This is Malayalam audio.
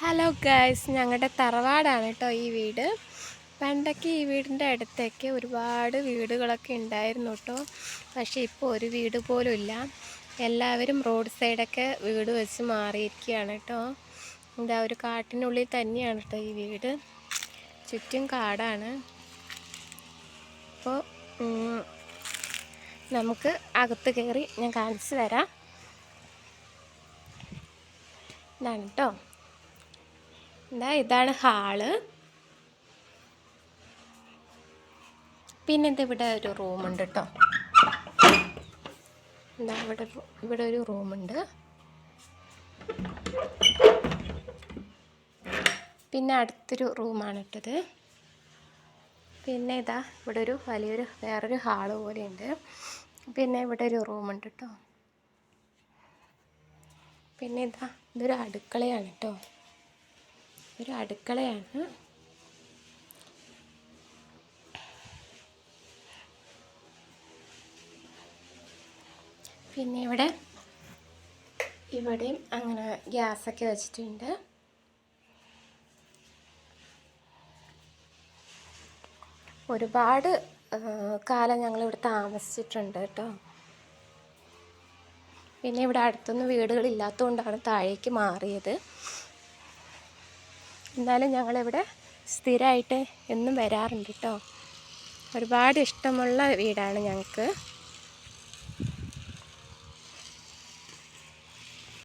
ഹലോ ഗൈസ്, ഞങ്ങളുടെ തറവാടാണ് കേട്ടോ ഈ വീട്. പണ്ടൊക്കെ ഈ വീടിൻ്റെ അടുത്തൊക്കെ ഒരുപാട് വീടുകളൊക്കെ ഉണ്ടായിരുന്നു കേട്ടോ. പക്ഷേ ഇപ്പോൾ ഒരു വീട് പോലും ഇല്ല. എല്ലാവരും റോഡ് സൈഡൊക്കെ വീട് വെച്ച് മാറിയിരിക്കുകയാണ് കേട്ടോ. എന്താ ഒരു കാട്ടിനുള്ളിൽ തന്നെയാണ് കേട്ടോ ഈ വീട്. ചുറ്റും കാടാണ്. അപ്പോൾ നമുക്ക് അകത്ത് കയറി ഞാൻ കാണിച്ചു തരാം. ഇതാണ് കേട്ടോ. ഇതാണ് ഹാള്. പിന്നെ ഇവിടെ ഒരു റൂമുണ്ട് കേട്ടോ. ഇവിടെ ഒരു റൂമുണ്ട്. പിന്നെ അടുത്തൊരു റൂമാണ് ഇട്ടത്. പിന്നെ ഇവിടെ ഒരു വേറൊരു ഹാള് പോലെയുണ്ട്. പിന്നെ ഇവിടെ ഒരു റൂമുണ്ട് കേട്ടോ. പിന്നെ ഇതൊരു അടുക്കളയാണ് കേട്ടോ. ഒരു അടുക്കളയാണ്. പിന്നെ ഇവിടെയും അങ്ങനെ ഗ്യാസൊക്കെ വെച്ചിട്ടുണ്ട്. ഒരുപാട് കാലം ഞങ്ങളിവിടെ താമസിച്ചിട്ടുണ്ട് കേട്ടോ. പിന്നെ ഇവിടെ അടുത്തൊന്നും വീടുകളില്ലാത്തതുകൊണ്ടാണ് താഴേക്ക് മാറിയത്. എന്നാലും ഞങ്ങളിവിടെ സ്ഥിരമായിട്ട് എന്നും വരാറുണ്ട് കേട്ടോ. ഒരുപാട് ഇഷ്ടമുള്ള വീടാണ് ഞങ്ങൾക്ക്.